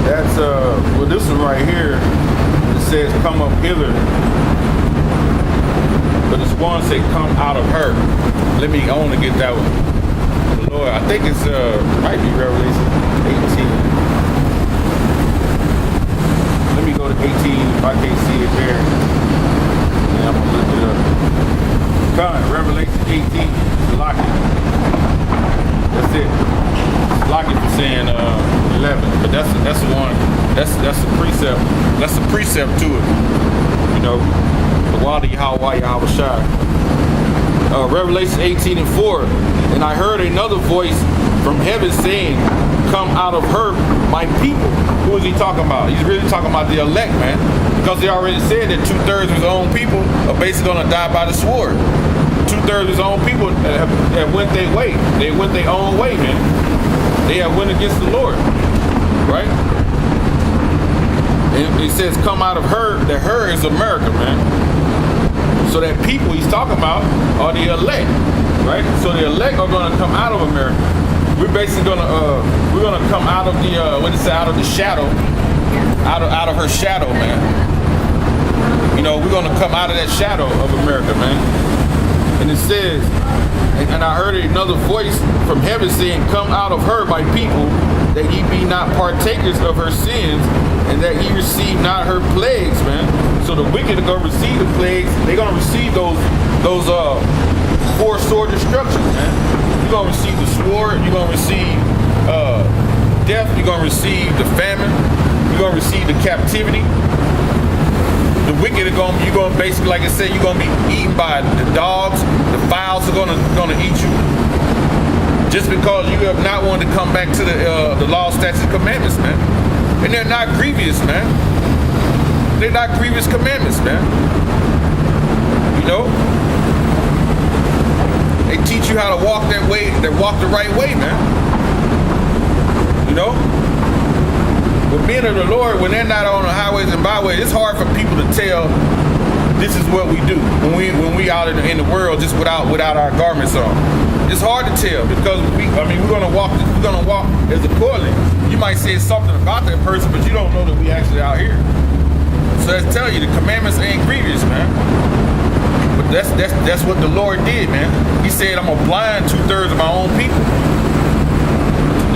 That's well, this one right here, it says come up hither, but this one say come out of her. I want to get that one. The Lord, I think it's might be Revelation 18. Let me go to 18 if I can't see it there. And I'm gonna look it up. Come, Revelation 18, lock it. That's it. Lock it for saying 11, but that's the one. That's the precept. That's the precept to it. You know, the Wadi Yahweh Shai. Revelation 18:4. And I heard another voice from heaven saying, "Come out of her, my people." Who is he talking about? He's really talking about the elect, man, because he already said that 2/3 of his own people are basically gonna die by the sword. 2/3 of his own people have went their way. They went their own way, man. They have went against the Lord, right? And it says, "Come out of her." That her is America, man. So that people he's talking about are the elect, right? So the elect are going to come out of America. We're basically gonna come out of the out of the shadow, out of her shadow, man. You know, we're gonna come out of that shadow of America, man. And it says, and I heard another voice from heaven saying, "Come out of her, my people, that ye be not partakers of her sins, and that ye receive not her plagues," man. So the wicked are gonna receive the plagues. They're gonna receive those four sword destructions, man. You're gonna receive the sword. You're gonna receive death. You're gonna receive the famine. You're gonna receive the captivity. The wicked are you're gonna basically, like I said, you're gonna be eaten by the dogs. The fowls are gonna eat you. Just because you have not wanted to come back to the law, statutes, and commandments, man. And they're not grievous, man. They're not grievous commandments, man. You know? They teach you how to walk that way, walk the right way, man. You know? But men of the Lord, when they're not on the highways and byways, it's hard for people to tell this is what we do when we out in the world just without our garments on. It's hard to tell because we're gonna walk as accordingly. You might say something about that person, but you don't know that we actually out here. So that's telling you the commandments ain't grievous, man. But that's what the Lord did, man. He said, "I'm gonna blind 2/3 of my own people."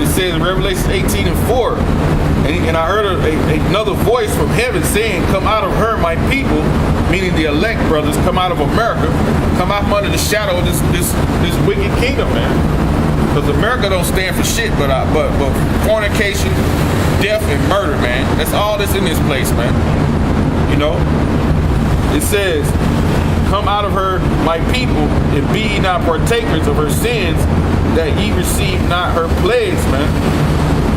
It says in Revelation 18:4, and I heard another voice from heaven saying, "Come out of her, my people," meaning the elect brothers, come out of America, come out from under the shadow of this wicked kingdom, man. Because America don't stand for shit, but fornication, death, and murder, man. That's all that's in this place, man. You know, it says, "Come out of her, my people, and be ye not partakers of her sins, that ye receive not her plagues," man.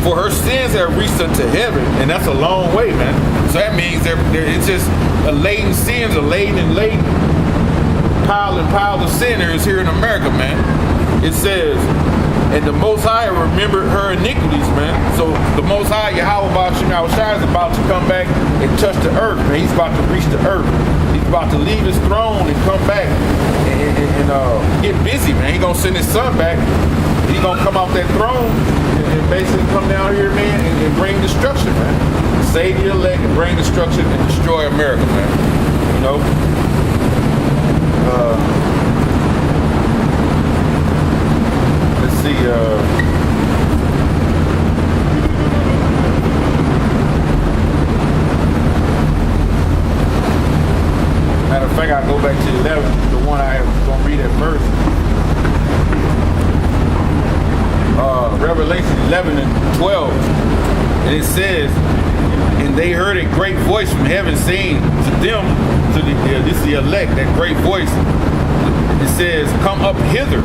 For her sins have reached unto heaven, and that's a long way, man. So that means it's just a laden sins, a laden and laden pile and piles of sinners here in America, man. It says, "And the Most High remembered her iniquities," man. So the Most High, Yahweh Shai, is about to come back and touch the earth, man. He's about to reach the earth. He's about to leave his throne and come back and get busy, man. He's gonna send his son back. He's gonna come off that throne and basically come down here, man, and bring destruction, man. Save the elect and bring destruction and destroy America, man. You know? Let's see, matter of fact, I'll go back to 11, the one I was going to read at first. Revelation 11:12, and it says, "And they heard a great voice from heaven saying to them," this is the elect, that great voice. It says, "Come up hither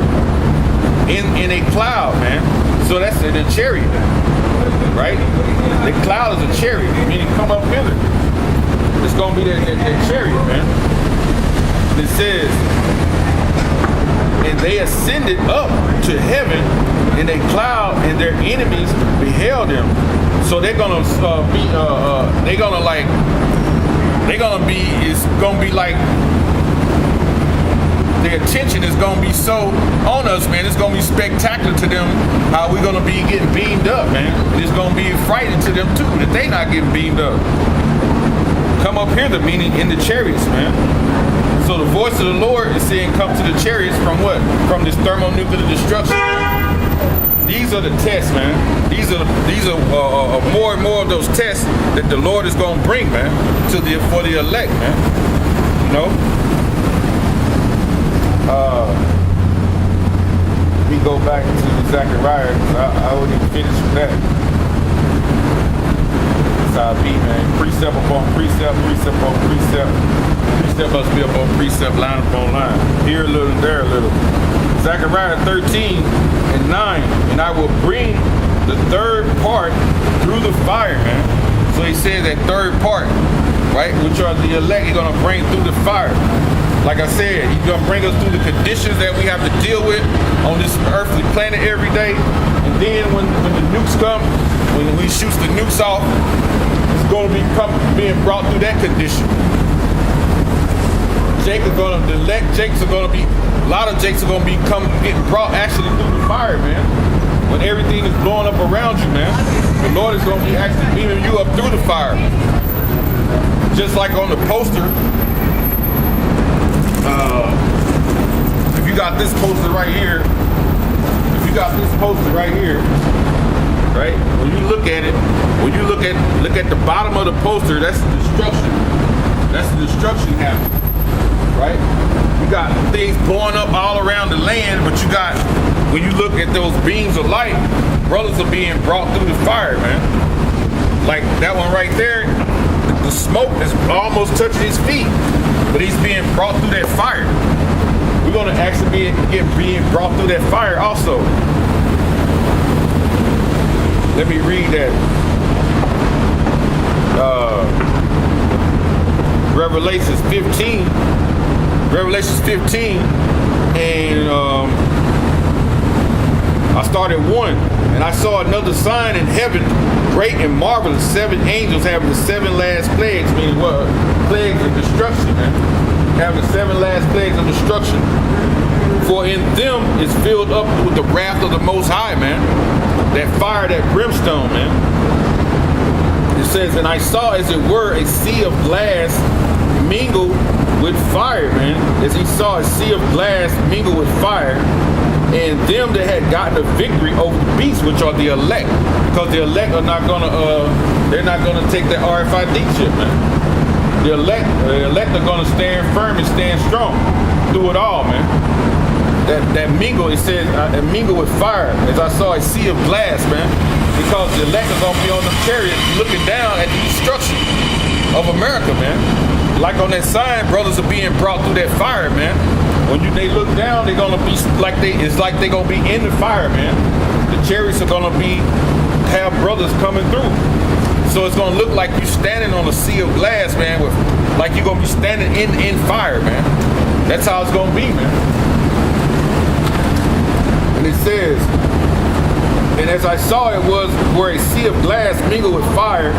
in a cloud," man. So that's in a chariot, right? The cloud is a chariot, meaning come up hither. It's gonna be that chariot, man. It says, "And they ascended up to heaven in a cloud, and their enemies beheld them." So it's gonna be like their attention is going to be so on us, man. It's going to be spectacular to them how we're going to be getting beamed up, man. And it's going to be frightening to them too that they not getting beamed up. Come up here, the meaning in the chariots, man. So the voice of the Lord is saying, come to the chariots from what? From this thermonuclear destruction. These are the tests, man. These are more and more of those tests that the Lord is going to bring, man, for the elect, man. You know. We go back to Zechariah. I wouldn't even finish with that. That's how it be, man. Precept upon precept, precept upon precept. Precept must be upon precept, line upon line. Here a little, there a little. Zechariah 13 and 9, and I will bring the third part through the fire, man. So he said that third part, right, which are the elect, he's going to bring through the fire. Like I said, he's going to bring us through the conditions that we have to deal with on this earthly planet every day. And then when the nukes come, when we shoot the nukes off, it's going to be being brought through that condition. The elect Jakes are going to be, a lot of Jakes are going to be getting brought actually through the fire, man. When everything is blowing up around you, man, the Lord is going to be actually beaming you up through the fire. Just like on the poster, if you got this poster right here, right? When you look at it, look at the bottom of the poster, that's the destruction. That's the destruction happening. Right? You got things blowing up all around the land, but you got, when you look at those beams of light, brothers are being brought through the fire, man. Like that one right there, the smoke is almost touching his feet, but he's being brought through that fire. We're going to actually being brought through that fire also. Let me read that. Revelations 15, and I started 1, and I saw another sign in heaven, great and marvelous, 7 angels having the 7 last plagues, meaning what? Plagues of destruction, man. Having the 7 last plagues of destruction. For in them is filled up with the wrath of the Most High, man. That fire, that brimstone, man. It says, and I saw, as it were, a sea of glass mingled with fire, man. As he saw a sea of glass mingled with fire, and them that had gotten a victory over the beast, which are the elect, because the elect are not gonna, they're not gonna take that RFID chip, man. The elect are gonna stand firm and stand strong through it all, man. That mingle, it says, mingle with fire, as I saw a sea of glass, man, because the elect are gonna be on the chariot looking down at the destruction of America, man. Like on that sign, brothers are being brought through that fire, man. When they look down, they're gonna be it's like they're gonna be in the fire, man. The chariots are gonna have brothers coming through. So it's gonna look like you're standing on a sea of glass, man, like you're gonna be standing in fire, man. That's how it's gonna be, man. And it says, and as I saw, it were a sea of glass mingled with fire,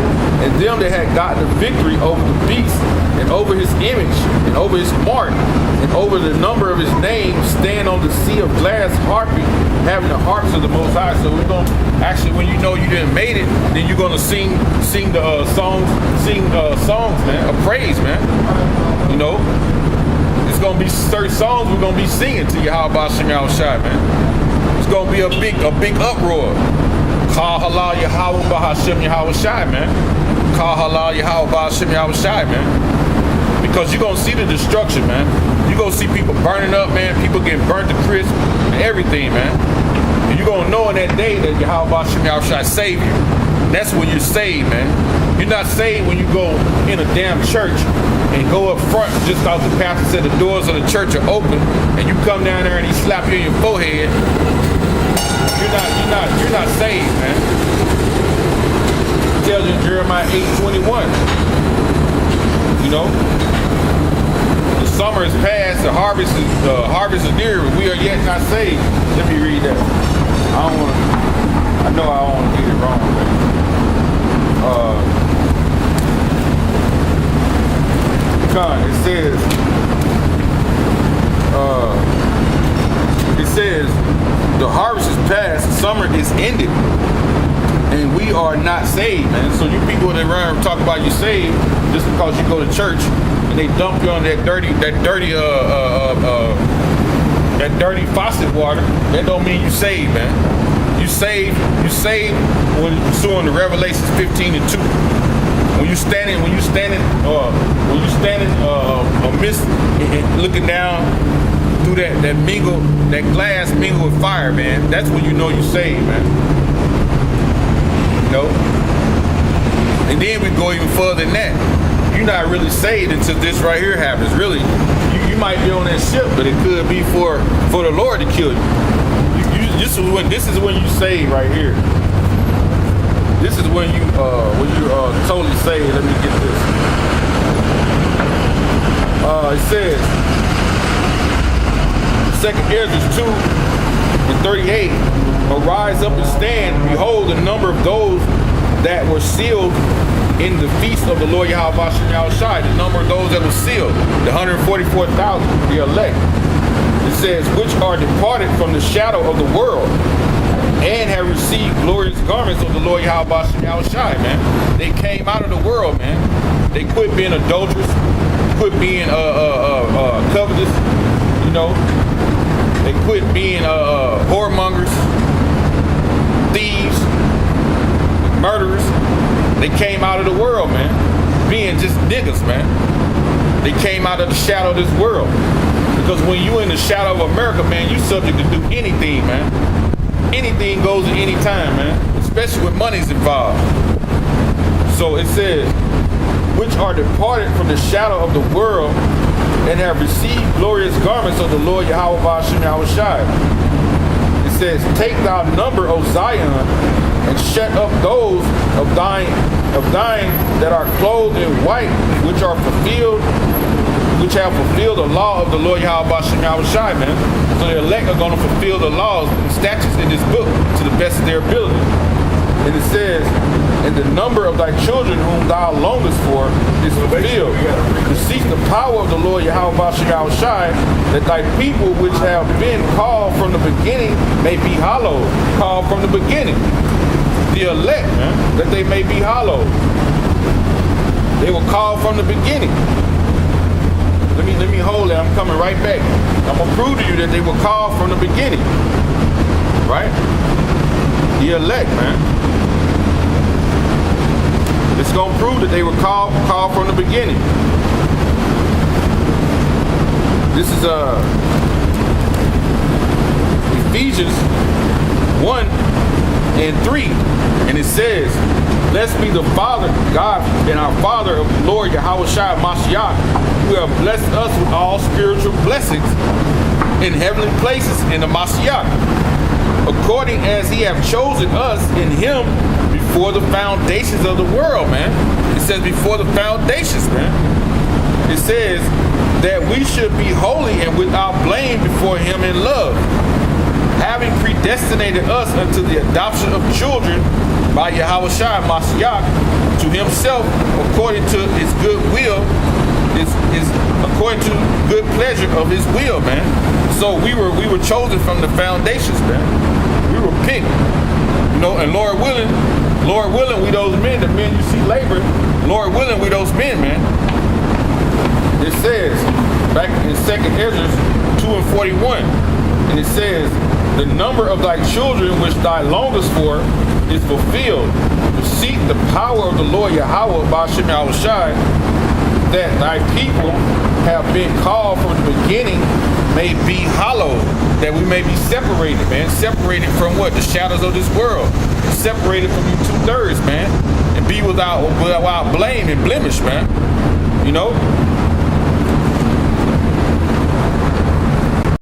and them that had gotten the victory over the beast, and over his image, and over his mark, and over the number of his name, stand on the sea of glass harping, having the harps of the Most High. So we're going to, actually, when you know you didn't made it, then you're going to sing the songs, man, of praise, man. You know, it's going to be certain songs we're going to be singing to Yahweh Shem Yahushai, man. It's going to be a big uproar. Call halal Yahweh Bahashem Yahushai, man. Call halal Yahweh Bahashem Yahushai, man. Because you're going to see the destruction, man. You're going to see people burning up, man. People getting burnt to crisp and everything, man. And you're going to know in that day that Yahweh Bahashem Yahushai saved you. That's when you're saved, man. You're not saved when you go in a damn church and go up front just because the pastor said the doors of the church are open, and you come down there and he slap you in your forehead. You're not saved, man. It tells you in Jeremiah 8:21. You know, the summer is past, the harvest is near, but we are yet not saved. Let me read that. I know I don't want to get it wrong, man. It says, says, the harvest is past, summer is ended, and we are not saved, man. So you people that run and talk about you saved just because you go to church and they dump you on that dirty faucet water, that don't mean you saved, man. You saved when you're pursuing the Revelations 15:2. When you standing amidst and looking down through that glass mingle with fire, man. That's when you know you saved, man. You know? And then we go even further than that. You're not really saved until this right here happens. Really, you might be on that ship, but it could be for the Lord to kill you. This is when you saved right here. This is when you totally saved. Let me get this. It says, 2 Ezra 2:38, arise up and stand. Behold, the number of those that were sealed in the feast of the Lord Yahweh Shai, the number of those that were sealed, the 144,000, the elect. It says, which are departed from the shadow of the world and have received glorious garments of the Lord Yahweh Shai, man. They came out of the world, man. They quit being adulterous, quit being covetous, you know. They quit being whoremongers, thieves, murderers. They came out of the world, man, being just niggas, man. They came out of the shadow of this world. Because when you in the shadow of America, man, you subject to do anything, man. Anything goes at any time, man, especially when money's involved. So it says, which are departed from the shadow of the world and have received glorious garments of the Lord Yahweh Shai. It says, take thou number, O Zion, and shut up those of thine that are clothed in white, which have fulfilled the law of the Lord Yahweh Shai, man. So the elect are going to fulfill the laws and statutes in this book to the best of their ability. And it says, and the number of thy children whom thou longest for is fulfilled. To seek the power of the Lord Yahweh Shai, that thy people which have been called from the beginning may be hallowed. Called from the beginning. The elect, man, that they may be hallowed. They were called from the beginning. Let me hold it. I'm coming right back. I'm going to prove to you that they were called from the beginning. Right? The elect, man. It's going to prove that they were called from the beginning. This is Ephesians 1:3. And it says, blessed be the Father, God, and our Father of the Lord Yahweh Shai Mashiach, who have blessed us with all spiritual blessings in heavenly places in the Mashiach, according as he have chosen us in him before the foundations of the world, man. It says before the foundations, man. It says that we should be holy and without blame before him in love, having predestinated us unto the adoption of children by Yahweh Shai Mashiach to himself according to his good will, is according to good pleasure of his will, man. So we were chosen from the foundations, man. We were picked, you know, and Lord willing, we those men, the men you see laboring, Lord willing, we those men, man. It says back in 2 Ezra 2:41, and it says, the number of thy children which thy longest for is fulfilled. To seek the power of the Lord Yahweh Ba'ashem Yahushai, that thy people have been called from the beginning may be hallowed, that we may be separated, man. Separated from what? The shadows of this world. Separated from you 2/3, man. And be without blame and blemish, man. You know?